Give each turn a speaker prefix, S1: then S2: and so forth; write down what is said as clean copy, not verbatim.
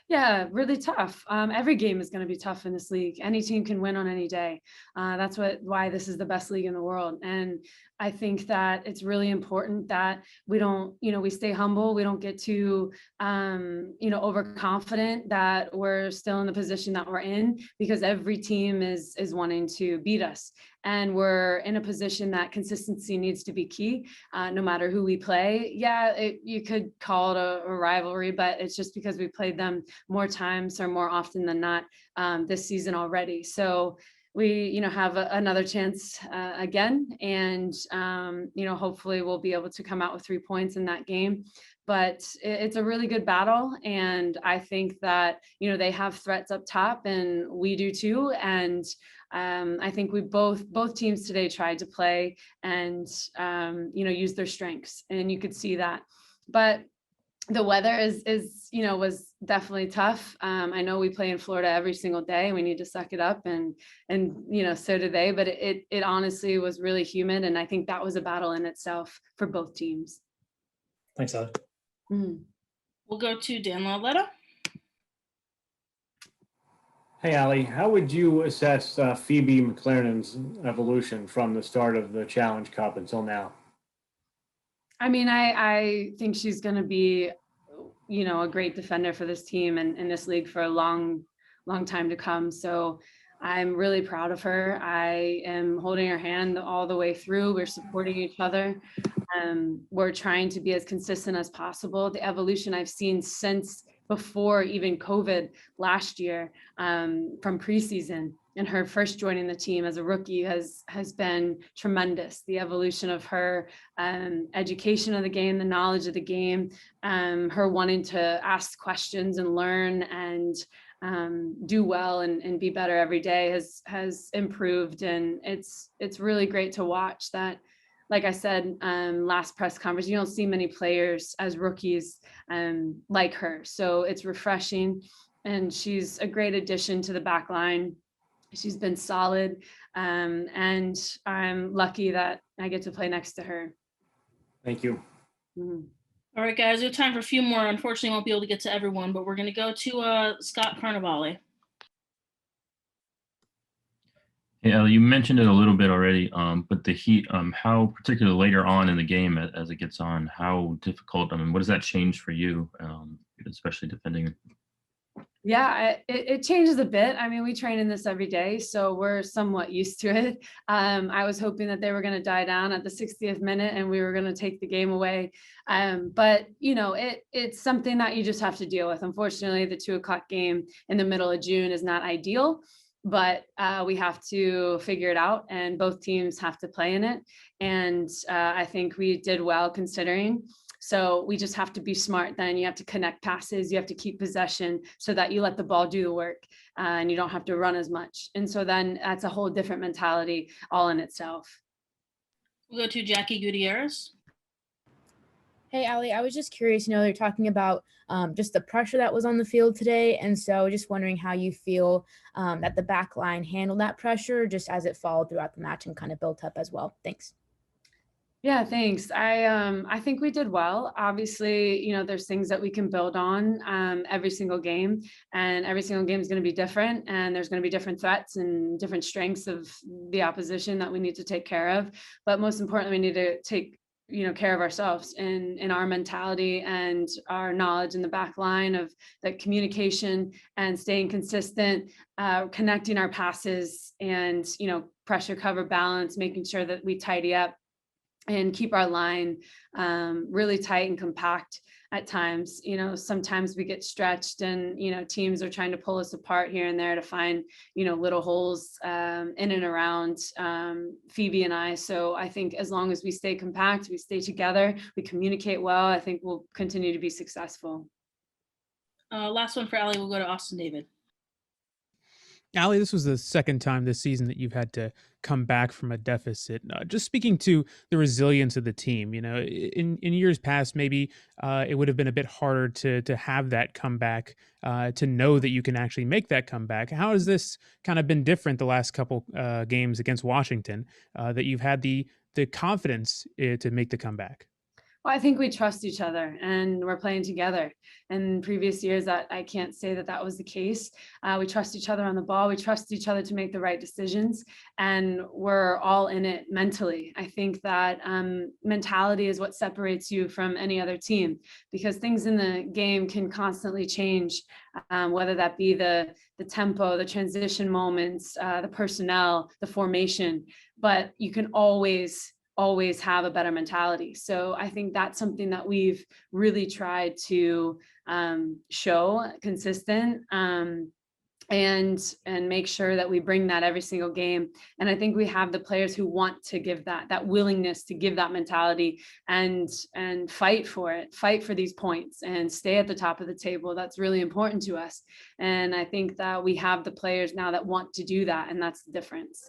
S1: Yeah, really tough. Every game is going to be tough in this league. Any team can win on any day. That's why this is the best league in the world. And I think that it's really important that we don't, we stay humble. We don't get too, overconfident that we're still in the position that we're in, because every team is wanting to beat us. And we're in a position that consistency needs to be key, no matter who we play. Yeah, you could call it a rivalry, but it's just because we played them more times or more often than not this season already. So we, have another chance again, and hopefully we'll be able to come out with 3 points in that game. But it's a really good battle, and I think that they have threats up top, and we do too. And I think we both teams today tried to play and use their strengths, and you could see that. But the weather was definitely tough. I know we play in Florida every single day, and we need to suck it up, and so do they. But it honestly was really humid, and I think that was a battle in itself for both teams.
S2: Thanks, Allie.
S1: Mm.
S3: We'll go to Dan Lauletta.
S4: Hey, Allie, how would you assess Phoebe McLaren's evolution from the start of the Challenge Cup until now?
S1: I mean, I think she's going to be, a great defender for this team and in this league for a long time to come. So I'm really proud of her. I am holding her hand all the way through. We're supporting each other. We're trying to be as consistent as possible. The evolution I've seen since before even COVID last year, from preseason, and her first joining the team as a rookie has been tremendous. The evolution of her education of the game, the knowledge of the game, her wanting to ask questions and learn and do well and be better every day has improved. And it's really great to watch that. Like I said, last press conference, you don't see many players as rookies like her. So it's refreshing, and she's a great addition to the back line. She's been solid, and I'm lucky that I get to play next to her.
S4: Thank you.
S1: Mm-hmm.
S3: All right, guys, we have time for a few more. Unfortunately, won't be able to get to everyone, but we're going to go to Scott Carnevale.
S5: Yeah, you mentioned it a little bit already, but the heat, how particularly later on in the game as it gets on, how difficult, what does that change for you, especially defending?
S1: Yeah, it changes a bit. I mean, we train in this every day, so we're somewhat used to it. I was hoping that they were going to die down at the 60th minute and we were going to take the game away. But, it's something that you just have to deal with. Unfortunately, the 2:00 game in the middle of June is not ideal, but we have to figure it out, and both teams have to play in it. And I think we did well considering. So we just have to be smart. Then you have to connect passes. You have to keep possession so that you let the ball do the work, and you don't have to run as much. And so then that's a whole different mentality all in itself.
S3: We'll go to Jackie Gutierrez.
S6: Hey, Allie, I was just curious, they're talking about just the pressure that was on the field today. And so just wondering how you feel that the back line handled that pressure just as it followed throughout the match and kind of built up as well. Thanks.
S1: Yeah, thanks. I think we did well. Obviously, there's things that we can build on every single game, and every single game is going to be different, and there's going to be different threats and different strengths of the opposition that we need to take care of. But most importantly, we need to take care of ourselves in our mentality and our knowledge in the back line of the communication and staying consistent, connecting our passes, and pressure cover balance, making sure that we tidy up and keep our line really tight and compact at times. Sometimes we get stretched and, teams are trying to pull us apart here and there to find, little holes in and around Phoebe and I. So I think as long as we stay compact, we stay together, we communicate well, I think we'll continue to be successful.
S3: Last one for Allie, we'll go to Austin David.
S7: Allie, this was the second time this season that you've had to come back from a deficit. Just speaking to the resilience of the team, in years past, maybe it would have been a bit harder to have that comeback, to know that you can actually make that comeback. How has this kind of been different the last couple games against Washington, that you've had the confidence to make the comeback?
S1: Well, I think we trust each other and we're playing together. In previous years, that I can't say that that was the case. We trust each other on the ball. We trust each other to make the right decisions, and we're all in it mentally. I think that mentality is what separates you from any other team, because things in the game can constantly change, whether that be the tempo, the transition moments, the personnel, the formation, but you can always have a better mentality. So I think that's something that we've really tried to show consistent, and make sure that we bring that every single game. And I think we have the players who want to give that willingness to give that mentality and fight for it, fight for these points and stay at the top of the table. That's really important to us. And I think that we have the players now that want to do that, and that's the difference.